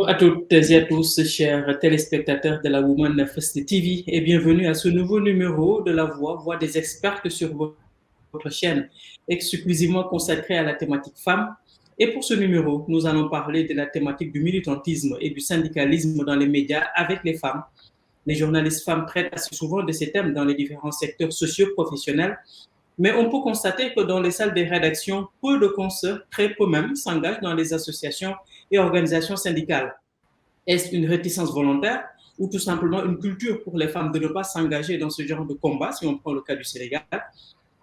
Bonjour à toutes et à tous, chers téléspectateurs de la Woman First TV, et bienvenue à ce nouveau numéro de La Voix des experts sur votre chaîne, exclusivement consacrée à la thématique femme. Et pour ce numéro, nous allons parler de la thématique du militantisme et du syndicalisme dans les médias avec les femmes. Les journalistes femmes traitent assez souvent de ces thèmes dans les différents secteurs socio-professionnels, mais on peut constater que dans les salles des rédactions, peu de consoeurs, très peu même, s'engagent dans les associations et organisations syndicales. Est-ce une réticence volontaire ou tout simplement une culture pour les femmes de ne pas s'engager dans ce genre de combat, si on prend le cas du Sénégal?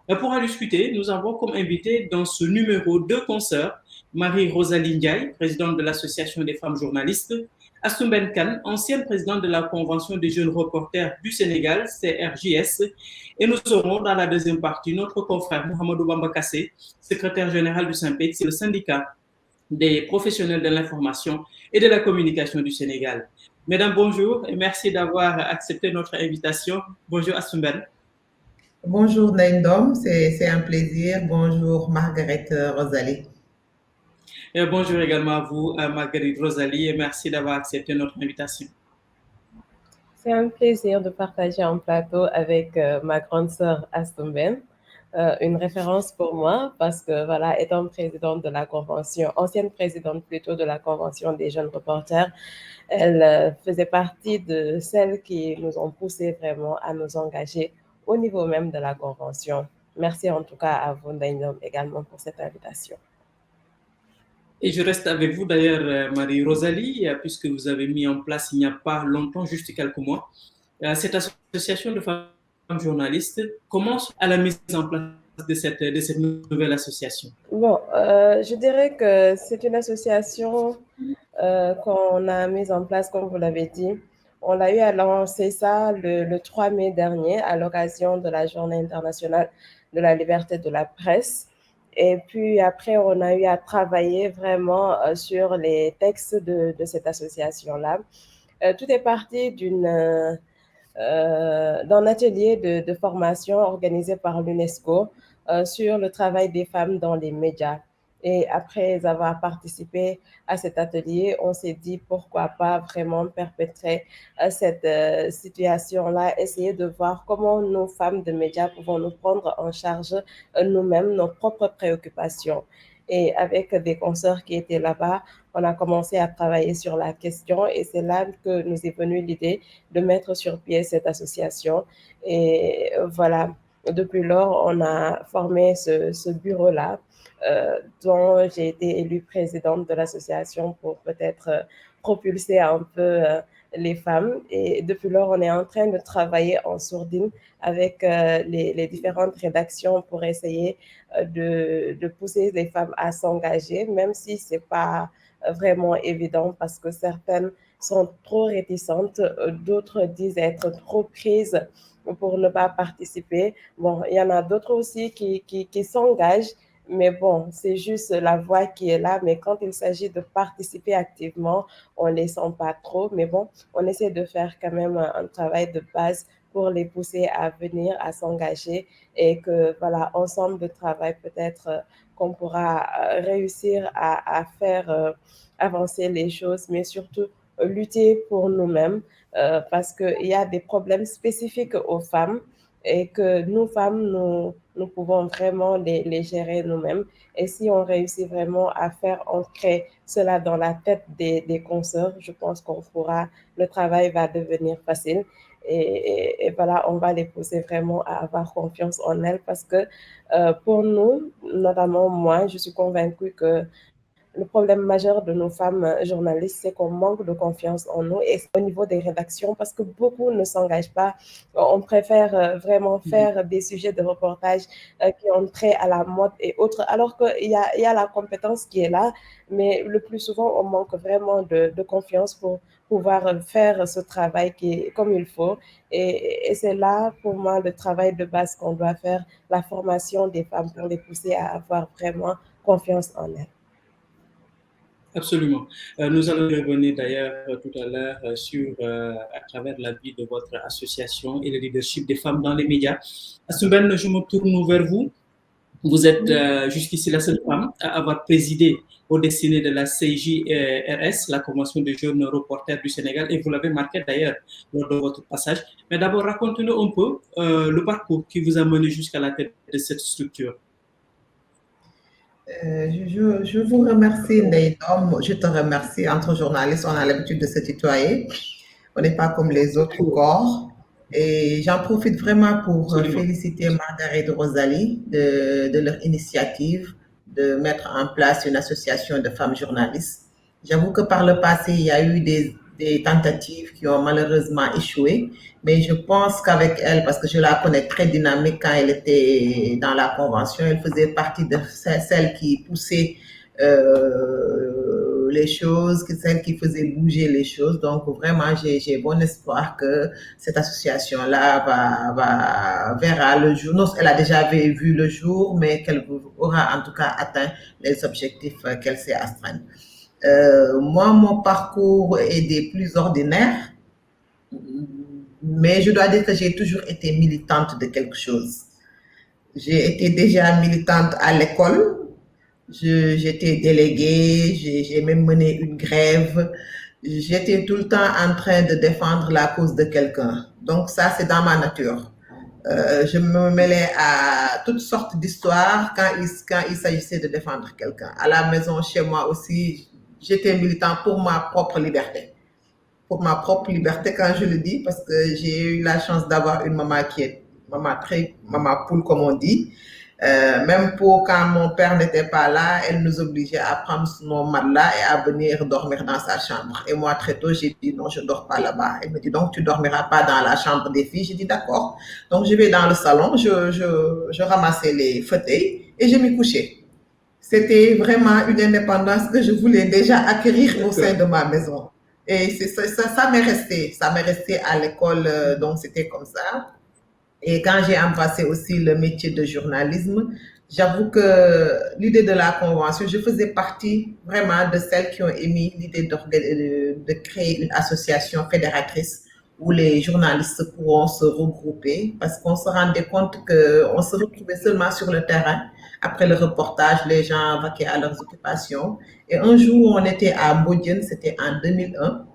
Pour en discuter, nous avons comme invité dans ce numéro deux consoeurs, Marie-Rosalie Ndiaye, présidente de l'Association des femmes journalistes, Assoumben Kane, ancienne présidente de la Convention des jeunes reporters du Sénégal, CRJS, et nous aurons dans la deuxième partie notre confrère Mohamedou Bamba Kassé, secrétaire général du SYNPICS, c'est le syndicat des professionnels de l'information et de la communication du Sénégal. Mesdames, bonjour et merci d'avoir accepté notre invitation. Bonjour Assoumben. Bonjour Naindom, c'est un plaisir. Bonjour Margaret Rosalie. Et bonjour également à vous, Marguerite Rosalie, et merci d'avoir accepté notre invitation. C'est un plaisir de partager un plateau avec ma grande sœur Assoumben, une référence pour moi parce que voilà, étant présidente de la convention, ancienne présidente plutôt de la convention des jeunes reporters, elle faisait partie de celles qui nous ont poussé vraiment à nous engager au niveau même de la convention. Merci en tout cas à vous, Naindom, également pour cette invitation. Et je reste avec vous d'ailleurs, Marie-Rosalie, puisque vous avez mis en place il n'y a pas longtemps, juste quelques mois, cette association de femmes journalistes. Comment à la mise en place de cette nouvelle association? Bon, je dirais que c'est une association qu'on a mise en place, comme vous l'avez dit. On l'a eu à lancer ça le 3 mai dernier à l'occasion de la Journée internationale de la liberté de la presse. Et puis après, on a eu à travailler vraiment sur les textes de cette association-là. Tout est parti d'un atelier de formation organisé par l'UNESCO sur le travail des femmes dans les médias. Et après avoir participé à cet atelier, on s'est dit pourquoi pas vraiment perpétrer cette situation-là, essayer de voir comment nos femmes de médias pouvons nous prendre en charge nous-mêmes, nos propres préoccupations. Et avec des consoeurs qui étaient là-bas, on a commencé à travailler sur la question et c'est là que nous est venue l'idée de mettre sur pied cette association. Et voilà, depuis lors, on a formé ce bureau-là dont j'ai été élue présidente de l'association pour peut-être propulser un peu les femmes. Et depuis lors, on est en train de travailler en sourdine avec les différentes rédactions pour essayer de pousser les femmes à s'engager, même si ce n'est pas vraiment évident parce que certaines sont trop réticentes, d'autres disent être trop prises pour ne pas participer. Bon, il y en a d'autres aussi qui s'engagent, mais bon, c'est juste la voix qui est là. Mais quand il s'agit de participer activement, on ne les sent pas trop. Mais bon, on essaie de faire quand même un travail de base pour les pousser à venir, à s'engager et que, voilà, ensemble de travail, peut-être qu'on pourra réussir à faire avancer les choses, mais surtout lutter pour nous-mêmes parce qu'il y a des problèmes spécifiques aux femmes et que nous, femmes, nous pouvons vraiment les gérer nous-mêmes. Et si on réussit vraiment à faire ancrer cela dans la tête des consoeurs, je pense qu'on pourra, le travail va devenir facile. Et voilà, on va les pousser vraiment à avoir confiance en elles parce que pour nous, notamment moi, je suis convaincue que le problème majeur de nos femmes journalistes, c'est qu'on manque de confiance en nous et au niveau des rédactions parce que beaucoup ne s'engagent pas. On préfère vraiment faire des sujets de reportage qui ont trait à la mode et autres, alors qu'il y a la compétence qui est là, mais le plus souvent, on manque vraiment de confiance pour pouvoir faire ce travail qui est comme il faut. Et c'est là, pour moi, le travail de base qu'on doit faire, la formation des femmes pour les pousser à avoir vraiment confiance en elles. Absolument. Nous allons revenir d'ailleurs tout à l'heure sur, à travers la vie de votre association et le leadership des femmes dans les médias. Assoumben, je me tourne vers vous. Vous êtes jusqu'ici la seule femme à avoir présidé aux destinées de la CJRS, la Convention des jeunes reporters du Sénégal, et vous l'avez marqué d'ailleurs lors de votre passage. Mais d'abord, racontez-nous un peu le parcours qui vous a mené jusqu'à la tête de cette structure. Je vous remercie, Neydom. Je te remercie. Entre journalistes, on a l'habitude de se tutoyer. On n'est pas comme les autres corps. Et j'en profite vraiment pour féliciter Margaret et Rosalie de leur initiative de mettre en place une association de femmes journalistes. J'avoue que par le passé, il y a eu des tentatives qui ont malheureusement échoué, mais je pense qu'avec elle, parce que je la connais très dynamique quand elle était dans la convention, elle faisait partie de celles qui poussaient les choses, celle qui faisait bouger les choses. Donc vraiment, j'ai bon espoir que cette association-là verra le jour. Non, elle a déjà vu le jour, mais qu'elle aura en tout cas atteint les objectifs qu'elle s'est astreinte. Moi, mon parcours est des plus ordinaires, mais je dois dire que j'ai toujours été militante de quelque chose. J'ai été déjà militante à l'école. J'étais déléguée, j'ai même mené une grève. J'étais tout le temps en train de défendre la cause de quelqu'un. Donc ça, c'est dans ma nature. Je me mêlais à toutes sortes d'histoires quand il s'agissait de défendre quelqu'un. À la maison, chez moi aussi, j'étais militant pour ma propre liberté. Pour ma propre liberté, quand je le dis, parce que j'ai eu la chance d'avoir une maman qui est maman poule, comme on dit. Même pour quand mon père n'était pas là, elle nous obligeait à prendre nos matelas et à venir dormir dans sa chambre. Et moi, très tôt, j'ai dit non, je ne dors pas là-bas. Elle me dit donc, tu ne dormiras pas dans la chambre des filles. J'ai dit d'accord. Donc, je vais dans le salon, je ramassais les fauteuils et je m'y couchais. C'était vraiment une indépendance que je voulais déjà acquérir au sein de ma maison. Et ça m'est resté. Ça m'est resté à l'école, donc c'était comme ça. Et quand j'ai embrassé aussi le métier de journalisme, j'avoue que l'idée de la convention, je faisais partie vraiment de celles qui ont émis l'idée de créer une association fédératrice où les journalistes pourront se regrouper parce qu'on se rendait compte qu'on se retrouvait seulement sur le terrain. Après le reportage, les gens vaquaient à leurs occupations. Et un jour, on était à Mbodiène, c'était en 2001.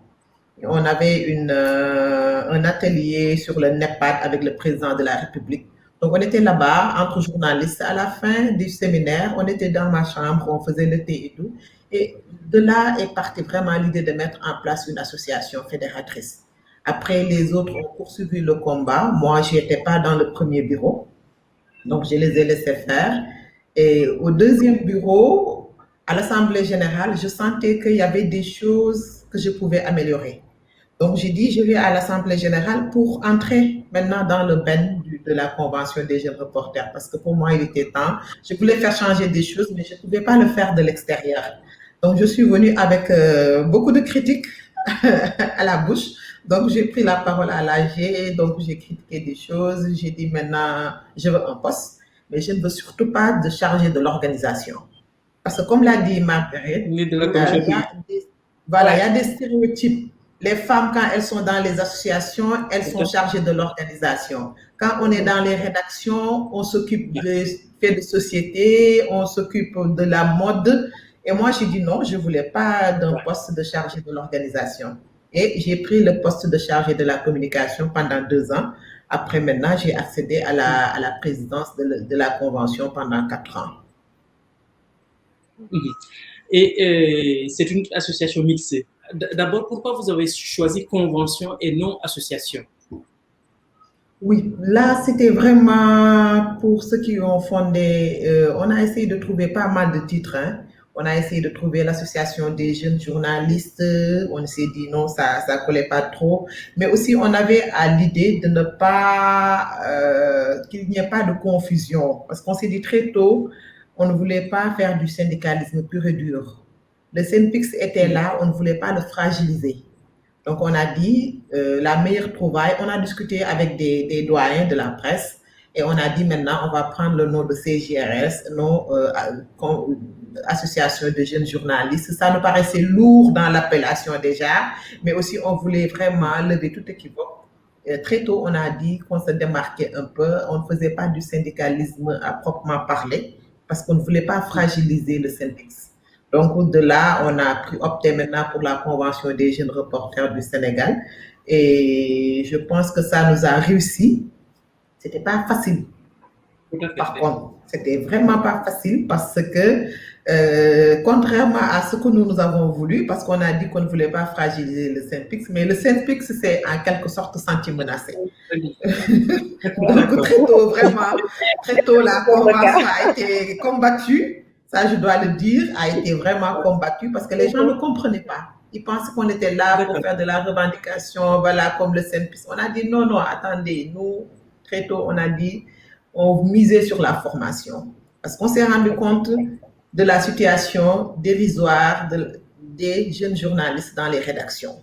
On avait un atelier sur le NEPAD avec le président de la République. Donc, on était là-bas, entre journalistes. À la fin du séminaire, on était dans ma chambre, on faisait le thé et tout. Et de là est partie vraiment l'idée de mettre en place une association fédératrice. Après, les autres ont poursuivi le combat. Moi, je n'étais pas dans le premier bureau. Donc, je les ai laissés faire. Et au deuxième bureau, à l'Assemblée générale, je sentais qu'il y avait des choses que je pouvais améliorer. Donc, j'ai dit, je vais à l'Assemblée générale pour entrer maintenant dans le bain de la Convention des jeunes reporters. Parce que pour moi, il était temps. Je voulais faire changer des choses, mais je ne pouvais pas le faire de l'extérieur. Donc, je suis venue avec beaucoup de critiques à la bouche. Donc, j'ai pris la parole à l'AG. Donc, j'ai critiqué des choses. J'ai dit, maintenant, je veux un poste. Mais je ne veux surtout pas de charger de l'organisation. Parce que comme l'a dit Margaret, il y a des stéréotypes. Les femmes, quand elles sont dans les associations, elles sont chargées de l'organisation. Quand on est dans les rédactions, on s'occupe des faits de société, on s'occupe de la mode. Et moi, j'ai dit non, je ne voulais pas d'un poste de chargé de l'organisation. Et j'ai pris le poste de chargé de la communication pendant 2 ans. Après, maintenant, j'ai accédé à la présidence de la Convention pendant 4 ans. Et c'est une association mixée. D'abord, pourquoi vous avez choisi convention et non association? Oui, là, c'était vraiment pour ceux qui ont fondé. On a essayé de trouver pas mal de titres. Hein. On a essayé de trouver l'association des jeunes journalistes. On s'est dit non, ça collait pas trop. Mais aussi, on avait à l'idée de ne pas qu'il n'y ait pas de confusion, parce qu'on s'est dit très tôt, on ne voulait pas faire du syndicalisme pur et dur. Le SYNPICS était là, on ne voulait pas le fragiliser. Donc, on a dit la meilleure trouvaille. On a discuté avec des doyens de la presse et on a dit maintenant, on va prendre le nom de CJRS, nom Association de jeunes journalistes. Ça nous paraissait lourd dans l'appellation déjà, mais aussi on voulait vraiment lever tout équivoque très tôt, on a dit qu'on se démarquait un peu. On ne faisait pas du syndicalisme à proprement parler parce qu'on ne voulait pas fragiliser le syndic. Donc, de là, on a opté maintenant pour la Convention des jeunes reporters du Sénégal. Et je pense que ça nous a réussi. C'était pas facile. Par contre, c'était vraiment pas facile parce que, contrairement à ce que nous avons voulu, parce qu'on a dit qu'on ne voulait pas fragiliser le Synpix, mais le Synpix s'est en quelque sorte senti menacé. Donc, très tôt, la convention a été combattue. Ça, je dois le dire, a été vraiment combattue parce que les gens ne comprenaient pas. Ils pensaient qu'on était là pour faire de la revendication, voilà, comme le Synpix. On a dit non, non, attendez, nous, très tôt, on a dit, on misait sur la formation. Parce qu'on s'est rendu compte de la situation dérisoire des jeunes journalistes dans les rédactions.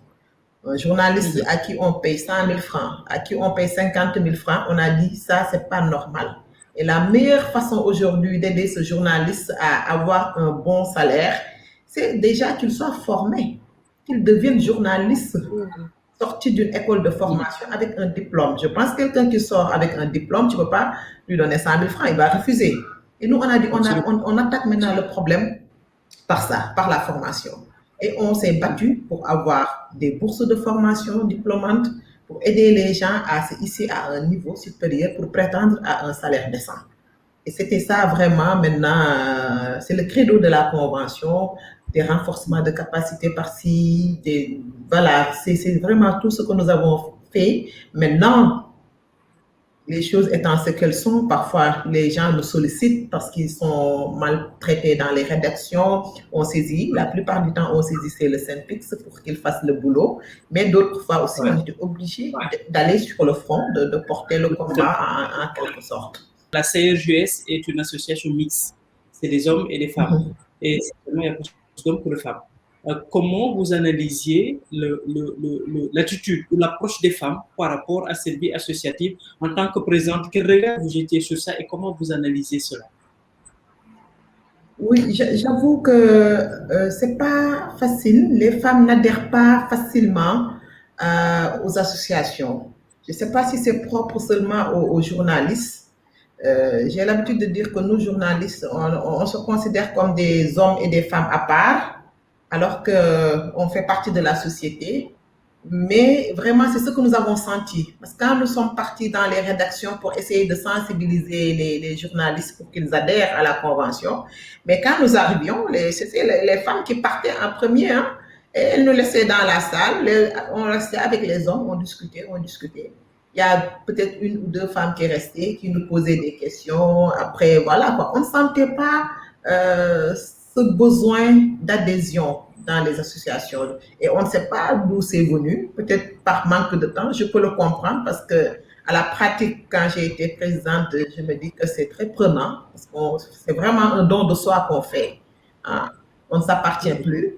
Un journaliste à qui on paye 100 000 francs, à qui on paye 50 000 francs, on a dit ça, c'est pas normal. Et la meilleure façon aujourd'hui d'aider ce journaliste à avoir un bon salaire, c'est déjà qu'il soit formé, qu'il devienne journaliste sorti d'une école de formation avec un diplôme. Je pense que quelqu'un qui sort avec un diplôme, tu ne peux pas lui donner 100 000 francs, il va refuser. Et nous, on a dit, on attaque maintenant le problème par ça, par la formation. Et on s'est battu pour avoir des bourses de formation diplômantes, pour aider les gens à se hisser à un niveau supérieur pour prétendre à un salaire décent. Et c'était ça vraiment maintenant, c'est le credo de la convention, des renforcements de capacité par-ci, voilà, c'est vraiment tout ce que nous avons fait. Maintenant, les choses étant ce qu'elles sont, parfois les gens nous sollicitent parce qu'ils sont maltraités dans les rédactions, on saisit, la plupart du temps on saisissait le Synpix pour qu'il fasse le boulot, mais d'autres fois aussi on était obligé d'aller sur le front, de porter le combat en quelque sorte. La CRJS est une association mixte, c'est des hommes et des femmes, et il y a plus d'hommes que de femmes. Comment vous analysiez l'attitude ou l'approche des femmes par rapport à cette vie associative en tant que présidente? Quel regard vous jetiez sur ça et comment vous analysez cela? Oui, j'avoue que c'est pas facile. Les femmes n'adhèrent pas facilement aux associations. Je ne sais pas si c'est propre seulement aux journalistes. J'ai l'habitude de dire que nous, journalistes, on se considère comme des hommes et des femmes à part, alors qu'on fait partie de la société. Mais vraiment, c'est ce que nous avons senti. Parce que quand nous sommes partis dans les rédactions pour essayer de sensibiliser les journalistes pour qu'ils adhèrent à la convention, mais quand nous arrivions, c'était les femmes qui partaient en premier. Hein, et elles nous laissaient dans la salle, on restait avec les hommes, on discutait. Il y a peut-être une ou deux femmes qui restaient, qui nous posaient des questions. Après, voilà, quoi. On ne sentait pas ce besoin d'adhésion dans les associations. Et on ne sait pas d'où c'est venu, peut-être par manque de temps. Je peux le comprendre parce que à la pratique, quand j'ai été présidente, je me dis que c'est très prenant parce que c'est vraiment un don de soi qu'on fait. Hein. On ne s'appartient plus.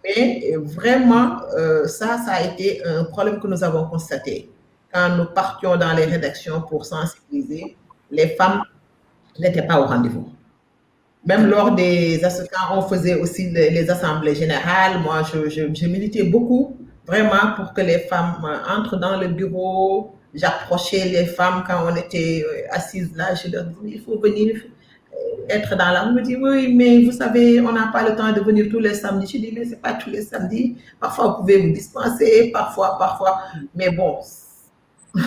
Mais vraiment, ça a été un problème que nous avons constaté. Quand nous partions dans les rédactions pour sensibiliser, les femmes n'étaient pas au rendez-vous. Même lors des quand on faisait aussi les assemblées générales, moi, je militais beaucoup, vraiment, pour que les femmes entrent dans le bureau. J'approchais les femmes quand on était assises là, je leur disais, il faut venir être dans la... On me dit, oui, mais vous savez, on n'a pas le temps de venir tous les samedis. Je dis, mais ce n'est pas tous les samedis. Parfois, vous pouvez vous dispenser, parfois. Mais bon,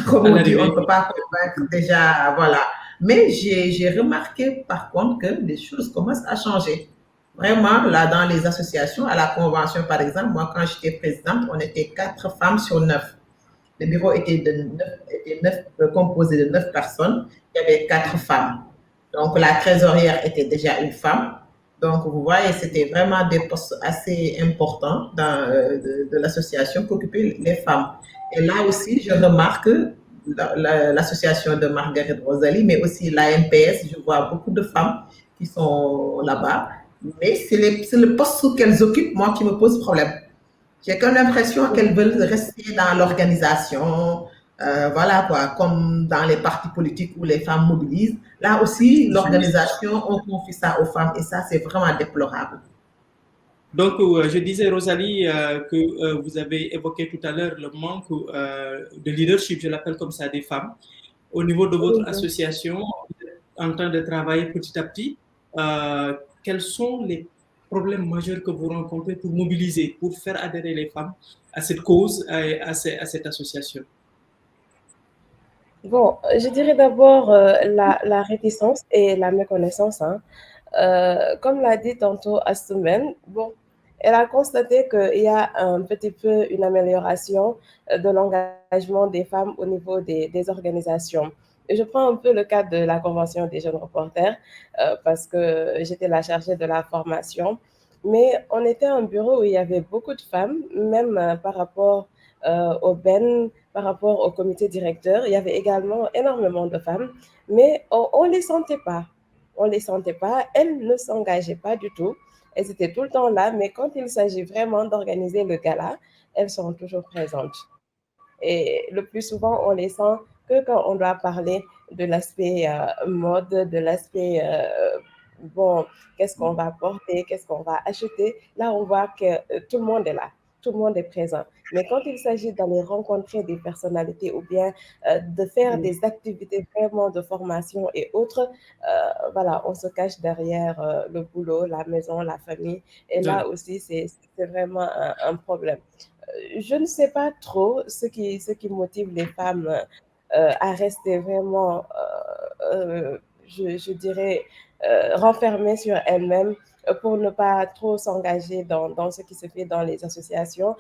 comme on dit, on ne peut pas convaincre déjà, voilà. Mais j'ai remarqué par contre que les choses commencent à changer. Vraiment, là, dans les associations, à la convention, par exemple, moi, quand j'étais présidente, on était 4 femmes sur 9. Le bureau était composé de 9 personnes. Il y avait 4 femmes. Donc, la trésorière était déjà une femme. Donc, vous voyez, c'était vraiment des postes assez importants de l'association qu'occupaient les femmes. Et là aussi, je remarque l'association de Marguerite Rosalie, mais aussi l'AMPS, je vois beaucoup de femmes qui sont là-bas. Mais c'est le poste qu'elles occupent, moi, qui me pose problème. J'ai comme l'impression qu'elles veulent rester dans l'organisation, voilà quoi, comme dans les partis politiques où les femmes mobilisent. Là aussi, l'organisation, on confie ça aux femmes et ça, c'est vraiment déplorable. Donc, je disais, Rosalie, que vous avez évoqué tout à l'heure le manque de leadership, je l'appelle comme ça, des femmes. Au niveau de votre Mhm. association, en train de travailler petit à petit, quels sont les problèmes majeurs que vous rencontrez pour mobiliser, pour faire adhérer les femmes à cette cause et à cette association? Bon, je dirais d'abord la réticence et la méconnaissance, hein. Comme l'a dit tantôt Astumben, bon, elle a constaté qu'il y a un petit peu une amélioration de l'engagement des femmes au niveau des organisations. Et je prends un peu le cas de la Convention des jeunes reporters parce que j'étais la chargée de la formation. Mais on était un bureau où il y avait beaucoup de femmes, même par rapport au BEN, par rapport au comité directeur. Il y avait également énormément de femmes, mais on ne les sentait pas. On ne les sentait pas, elles ne s'engageaient pas du tout. Elles étaient tout le temps là, mais quand il s'agit vraiment d'organiser le gala, elles sont toujours présentes. Et le plus souvent, on les sent que quand on doit parler de l'aspect mode, de l'aspect, bon, qu'est-ce qu'on va porter, qu'est-ce qu'on va acheter. Là, on voit que tout le monde est là, tout le monde est présent. Mais quand il s'agit d'aller rencontrer des personnalités ou bien de faire des activités vraiment de formation et autres, voilà, on se cache derrière le boulot, la maison, la famille. Et là aussi, c'est vraiment un problème. Je ne sais pas trop ce qui motive les femmes à rester vraiment, je dirais, renfermées sur elles-mêmes pour ne pas trop s'engager dans ce qui se fait dans les associations.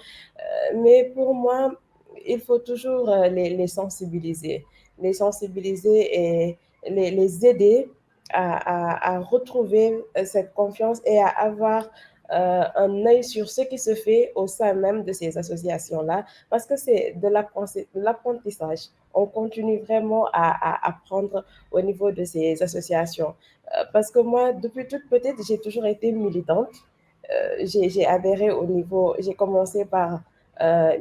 Mais pour moi, il faut toujours les sensibiliser. Les sensibiliser et les aider à retrouver cette confiance et à avoir un œil sur ce qui se fait au sein même de ces associations-là, parce que c'est de l'apprentissage. On continue vraiment à apprendre au niveau de ces associations. Parce que moi, depuis toute petite, j'ai toujours été militante. J'ai adhéré au niveau, j'ai commencé par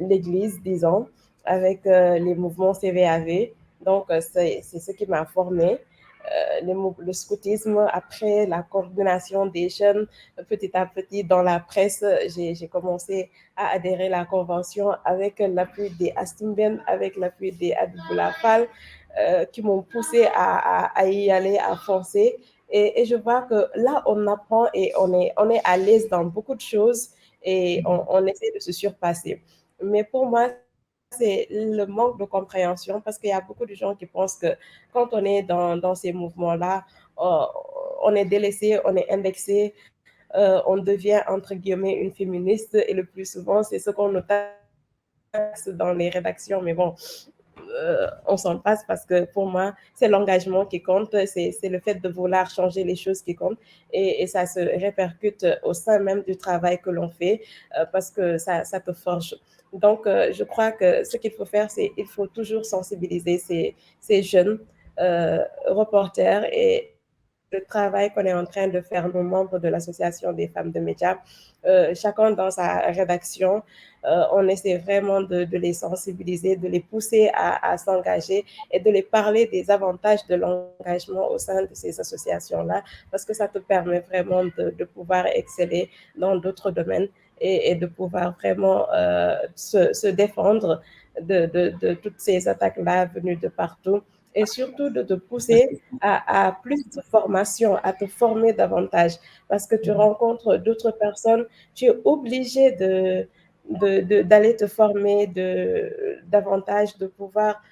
l'église, disons, avec les mouvements CVAV. Donc, c'est ce qui m'a formée. Le scoutisme, après la coordination des jeunes, petit à petit dans la presse, j'ai commencé à adhérer à la convention avec l'appui des Astumben, avec l'appui des Abiboula Fall, qui m'ont poussé à y aller, à foncer. Et je vois que là, on apprend et on est à l'aise dans beaucoup de choses et on essaie de se surpasser. Mais pour moi, c'est le manque de compréhension parce qu'il y a beaucoup de gens qui pensent que quand on est dans ces mouvements-là, on est délaissé, on est indexé, on devient entre guillemets une féministe et le plus souvent, c'est ce qu'on nous taxe dans les rédactions. Mais bon, on s'en passe parce que pour moi, c'est l'engagement qui compte, c'est le fait de vouloir changer les choses qui comptent et ça se répercute au sein même du travail que l'on fait parce que ça te forge. Donc, je crois que ce qu'il faut faire, c'est il faut toujours sensibiliser ces jeunes reporters et le travail qu'on est en train de faire, nos membres de l'Association des femmes de médias, chacun dans sa rédaction, on essaie vraiment de les sensibiliser, de les pousser à s'engager et de les parler des avantages de l'engagement au sein de ces associations-là, parce que ça te permet vraiment de pouvoir exceller dans d'autres domaines et de pouvoir vraiment se défendre de toutes ces attaques-là venues de partout et surtout de te pousser à plus de formation, à te former davantage parce que tu rencontres d'autres personnes, tu es obligé d'aller te former davantage, pour pouvoir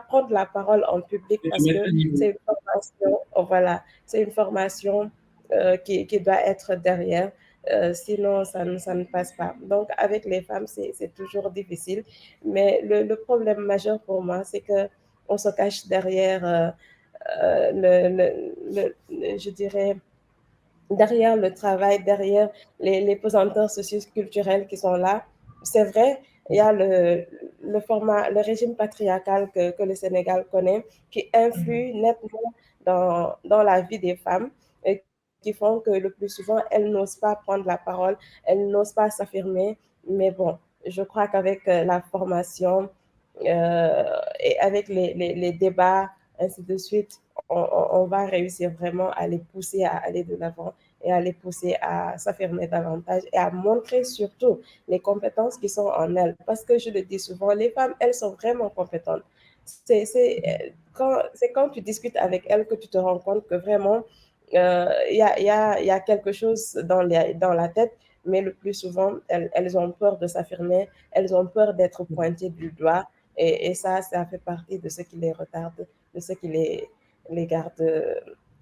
prendre la parole en public Et de parce mettre que à niveau. c'est une formation, voilà, c'est une formation qui doit être derrière. Sinon, ça ne passe pas. Donc, avec les femmes, c'est toujours difficile. Mais le problème majeur pour moi, c'est que on se cache derrière, je dirais, derrière le travail, derrière les pesanteurs socioculturels qui sont là. C'est vrai, il y a le régime patriarcal que le Sénégal connaît qui influe nettement dans la vie des femmes et qui font que le plus souvent, elles n'osent pas prendre la parole, elles n'osent pas s'affirmer. Mais bon, je crois qu'avec la formation et avec les débats, ainsi de suite, on va réussir vraiment à les pousser à aller de l'avant et à les pousser à s'affirmer davantage et à montrer surtout les compétences qui sont en elles. Parce que je le dis souvent, les femmes, elles sont vraiment compétentes. C'est quand tu discutes avec elles que tu te rends compte que vraiment, y a quelque chose dans la tête, mais le plus souvent, elles ont peur de s'affirmer, elles ont peur d'être pointées du doigt, et ça fait partie de ce qui les retarde, de ce qui les garde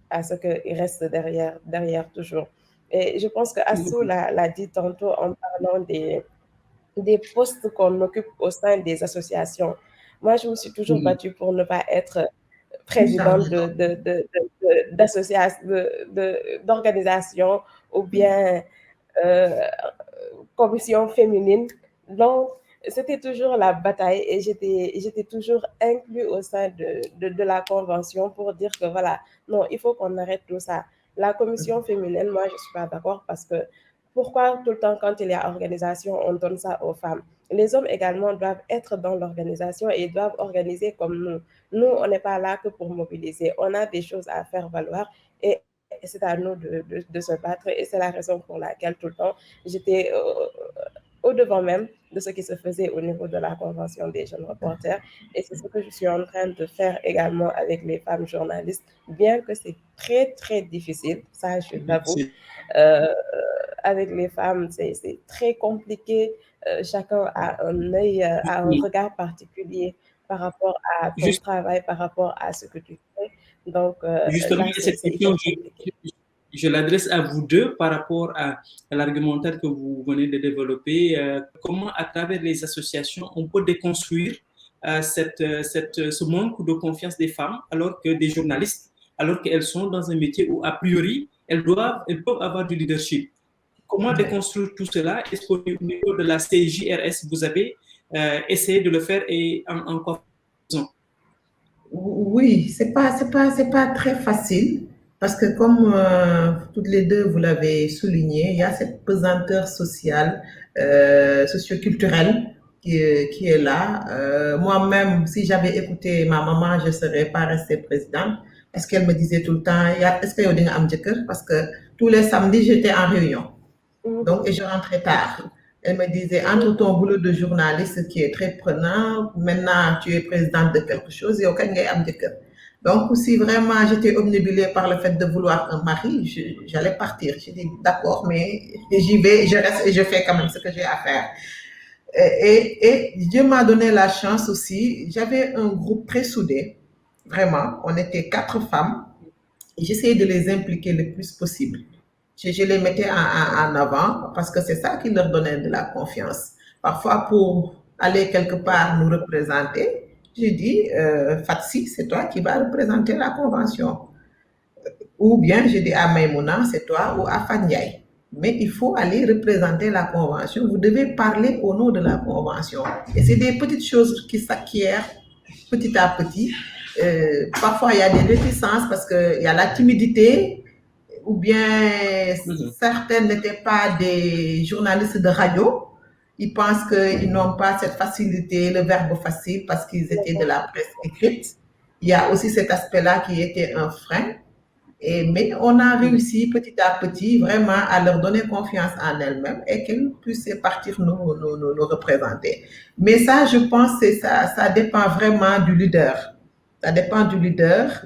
à ce qu'ils restent derrière toujours. Et je pense que Assou l'a dit tantôt en parlant des postes qu'on occupe au sein des associations. Moi, je me suis toujours battue pour ne pas être présidente d'organisation ou bien commission féminine. Donc, c'était toujours la bataille et j'étais toujours inclus au sein de la convention pour dire que voilà, non, il faut qu'on arrête tout ça. La commission féminine, moi, je ne suis pas d'accord parce que pourquoi tout le temps, quand il y a organisation, on donne ça aux femmes? Les hommes également doivent être dans l'organisation et doivent organiser comme nous. Nous, on n'est pas là que pour mobiliser. On a des choses à faire valoir et c'est à nous de se battre. Et c'est la raison pour laquelle tout le temps, j'étais au-devant même de ce qui se faisait au niveau de la Convention des jeunes reporters. Et c'est ce que je suis en train de faire également avec les femmes journalistes, bien que c'est très, très difficile, ça je l'avoue. Avec les femmes, c'est très compliqué. Chacun a un œil, a un regard particulier par rapport à ton travail, par rapport à ce que tu fais. Donc, justement, cette question, je l'adresse à vous deux par rapport à l'argumentaire que vous venez de développer. Comment, à travers les associations, on peut déconstruire ce manque de confiance des femmes, alors que des journalistes, alors qu'elles sont dans un métier où, a priori, elles peuvent avoir du leadership. Comment déconstruire tout cela? Est-ce qu'au niveau de la CJRS, vous avez essayé de le faire et en quoi? Oui, c'est pas très facile parce que comme toutes les deux vous l'avez souligné, il y a cette pesanteur sociale, socioculturelle qui est là. Moi-même, si j'avais écouté ma maman, je ne serais pas restée présidente parce qu'elle me disait tout le temps, est-ce qu'il y a des am parce que tous les samedis, j'étais en réunion. Donc, et je rentrais tard. Elle me disait, entre ton boulot de journaliste qui est très prenant, maintenant tu es présidente de quelque chose, et aucun gars am Donc, si vraiment j'étais omnibulée par le fait de vouloir un mari, j'allais partir. J'ai dit, d'accord, mais j'y vais, je reste et je fais quand même ce que j'ai à faire. Et Dieu m'a donné la chance aussi. J'avais un groupe très soudé, vraiment. On était 4 femmes. Et j'essayais de les impliquer le plus possible. Je les mettais en avant parce que c'est ça qui leur donnait de la confiance. Parfois, pour aller quelque part nous représenter, j'ai dit, Fatsi, c'est toi qui vas représenter la convention. Ou bien, j'ai dit à Maïmouna, c'est toi, ou à Fandiaï. Mais il faut aller représenter la convention. Vous devez parler au nom de la convention. Et c'est des petites choses qui s'acquièrent petit à petit. Parfois, il y a des réticences parce qu'il y a la timidité, ou bien certaines n'étaient pas des journalistes de radio. Ils pensent qu'ils n'ont pas cette facilité, le verbe facile, parce qu'ils étaient de la presse écrite. Il y a aussi cet aspect-là qui était un frein. Mais on a réussi petit à petit vraiment à leur donner confiance en elles-mêmes et qu'elles puissent partir nous représenter. Mais ça, je pense que ça dépend vraiment du leader. Ça dépend du leader.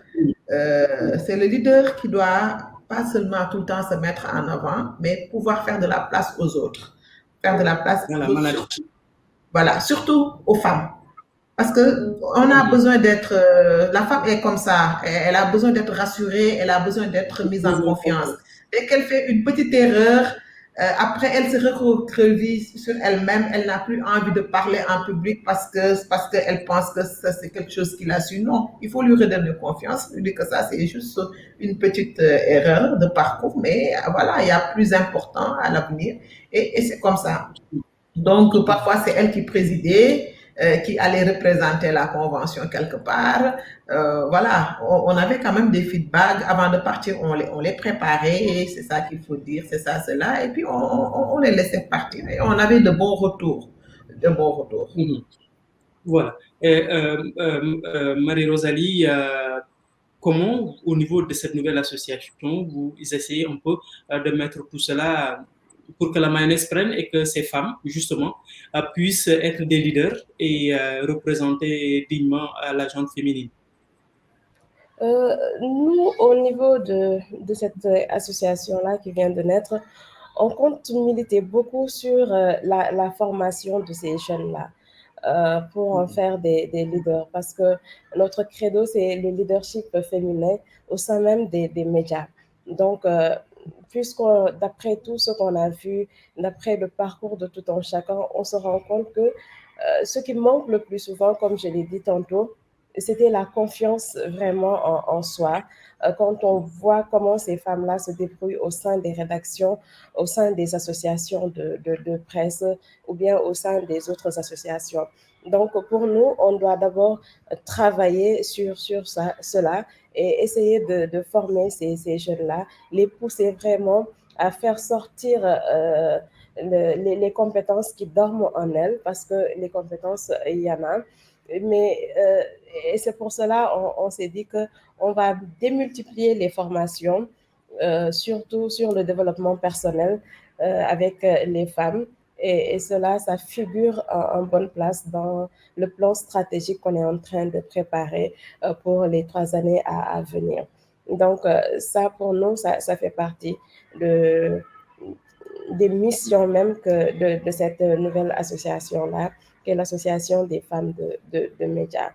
C'est le leader qui doit pas seulement tout le temps se mettre en avant, mais pouvoir faire de la place aux autres. Faire de la place aux autres. Voilà, surtout aux femmes. Parce qu'on a besoin d'être... la femme est comme ça. Elle a besoin d'être rassurée, elle a besoin d'être mise en confiance. Dès qu'elle fait une petite erreur, après elle se recroqueville sur elle-même, elle n'a plus envie de parler en public parce qu'elle pense que ça c'est quelque chose qu'il a su. Non, il faut lui redonner confiance, lui dire que ça c'est juste une petite erreur de parcours, mais voilà, il y a plus important à l'avenir et c'est comme ça. Donc parfois c'est elle qui présidait, qui allait représenter la convention quelque part. Voilà, on avait quand même des feedbacks. Avant de partir, on les préparait, c'est ça qu'il faut dire, c'est ça, cela, et puis on les laissait partir. Et on avait de bons retours. De bons retours. Voilà. Marie-Rosalie, comment, au niveau de cette nouvelle association, vous essayez un peu de mettre tout cela pour que la mayonnaise prenne et que ces femmes, justement, puissent être des leaders et représenter dignement la gente féminine? Nous, au niveau de cette association-là qui vient de naître, on compte militer beaucoup sur la formation de ces jeunes-là pour en faire des leaders parce que notre credo, c'est le leadership féminin au sein même des médias. Donc, d'après tout ce qu'on a vu, d'après le parcours de tout un chacun, on se rend compte que ce qui manque le plus souvent, comme je l'ai dit tantôt, c'était la confiance vraiment en soi. Quand on voit comment ces femmes-là se débrouillent au sein des rédactions, au sein des associations de presse ou bien au sein des autres associations. Donc, pour nous, on doit d'abord travailler sur cela et essayer de former ces jeunes-là, les pousser vraiment à faire sortir les compétences qui dorment en elles, parce que les compétences, il y en a. Mais et c'est pour cela on s'est dit qu'on va démultiplier les formations, surtout sur le développement personnel avec les femmes. Et cela, ça figure en bonne place dans le plan stratégique qu'on est en train de préparer pour les 3 années à venir. Donc, ça, pour nous, ça fait partie de, des missions même de cette nouvelle association-là, qui est l'association des femmes de médias.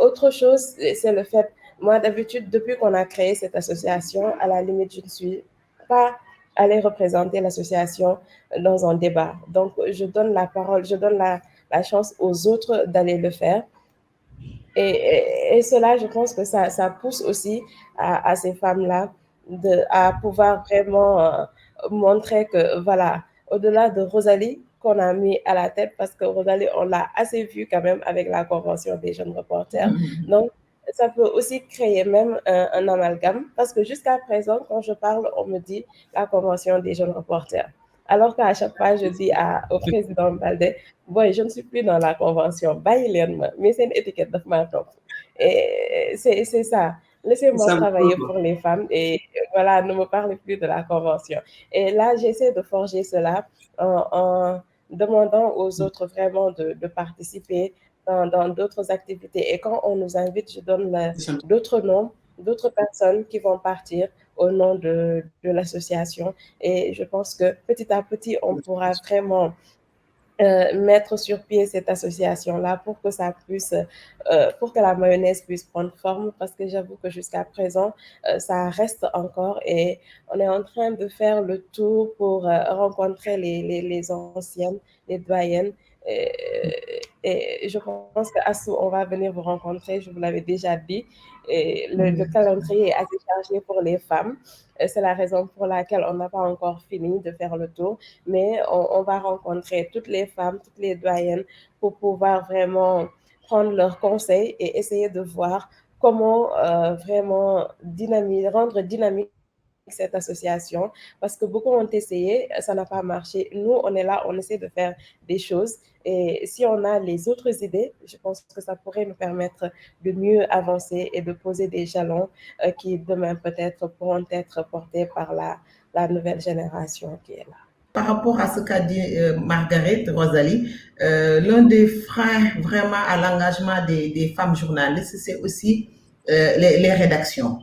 Autre chose, c'est le fait, moi d'habitude, depuis qu'on a créé cette association, à la limite, je ne suis pas allée représenter l'association dans un débat. Donc, je donne la parole, je donne la chance aux autres d'aller le faire. Et cela, je pense que ça pousse aussi à ces femmes-là à pouvoir vraiment montrer que, voilà, au-delà de Rosalie, qu'on a mis à la tête, parce que Rosalie, on l'a assez vu quand même avec la Convention des jeunes reporters. Donc, ça peut aussi créer même un amalgame, parce que jusqu'à présent, quand je parle, on me dit la Convention des jeunes reporters. Alors qu'à chaque fois, je dis au président Baldé, bon, je ne suis plus dans la convention, mais c'est une étiquette de ma top. Et c'est ça. Laissez-moi travailler pour les femmes et voilà, ne me parlez plus de la convention. Et là, j'essaie de forger cela en demandant aux autres vraiment de participer dans d'autres activités. Et quand on nous invite, je donne d'autres noms, d'autres personnes qui vont partir au nom de l'association. Et je pense que petit à petit, on pourra vraiment mettre sur pied cette association-là pour que ça puisse, pour que la mayonnaise puisse prendre forme, parce que j'avoue que jusqu'à présent, ça reste encore et on est en train de faire le tour pour rencontrer les anciennes, les doyennes. Et je pense qu'Assou, on va venir vous rencontrer, je vous l'avais déjà dit. Et le calendrier est assez chargé pour les femmes. C'est la raison pour laquelle on n'a pas encore fini de faire le tour, mais on va rencontrer toutes les femmes, toutes les doyennes pour pouvoir vraiment prendre leurs conseils et essayer de voir comment vraiment rendre dynamique cette association, parce que beaucoup ont essayé, ça n'a pas marché. Nous, on est là, on essaie de faire des choses et si on a les autres idées, je pense que ça pourrait nous permettre de mieux avancer et de poser des jalons qui demain peut-être pourront être portés par la nouvelle génération qui est là. Par rapport à ce qu'a dit Margaret, Rosalie, l'un des freins vraiment à l'engagement des femmes journalistes, c'est aussi les rédactions.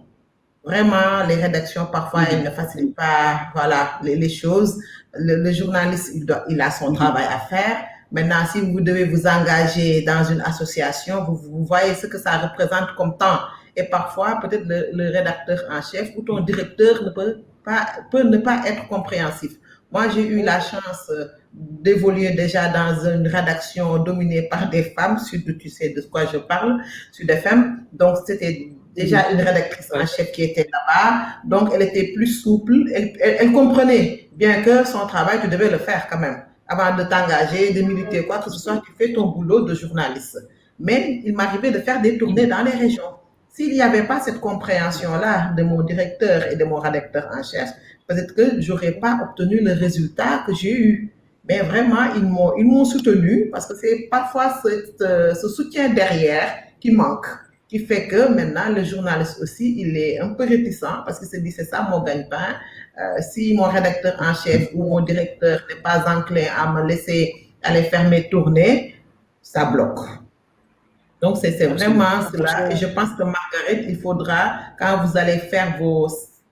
Vraiment, les rédactions, parfois, elles ne facilitent pas voilà, les choses. Le journaliste, il a son travail à faire. Maintenant, si vous devez vous engager dans une association, vous voyez ce que ça représente comme temps. Et parfois, peut-être le rédacteur en chef ou ton directeur peut ne pas être compréhensif. Moi, j'ai eu la chance d'évoluer déjà dans une rédaction dominée par des femmes, surtout tu sais de quoi je parle, sur des femmes. Donc, c'était déjà une rédactrice en chef qui était là-bas, donc elle était plus souple, elle comprenait bien que son travail, tu devais le faire quand même. Avant de t'engager, de militer, quoi que ce soit, tu fais ton boulot de journaliste. Mais il m'arrivait de faire des tournées dans les régions. S'il n'y avait pas cette compréhension-là de mon directeur et de mon rédacteur en chef, peut-être que je n'aurais pas obtenu le résultat que j'ai eu. Mais vraiment, ils m'ont soutenu parce que c'est parfois ce soutien derrière qui manque. qui fait que maintenant, le journaliste aussi, il est un peu réticent parce qu'il se dit, c'est ça mon gagne-pain. Si mon rédacteur en chef ou mon directeur n'est pas enclin à me laisser aller faire mes tournées, ça bloque. Donc, c'est vraiment cela. Et je pense que Margaret, il faudra, quand vous allez faire vos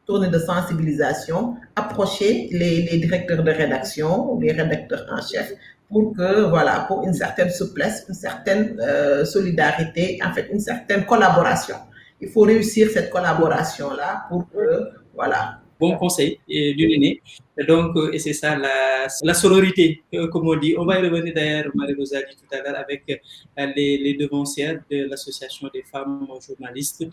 tournées de sensibilisation, approcher les directeurs de rédaction, les rédacteurs en chef, pour que, voilà, pour une certaine souplesse, une certaine solidarité, en fait, une certaine collaboration. Il faut réussir cette collaboration-là pour que, voilà. Bon conseil du Néné. Donc, et c'est ça la sororité, comme on dit. On va y revenir d'ailleurs, Marie-Rose a dit tout à l'heure, avec les devancières de l'Association des femmes journalistes.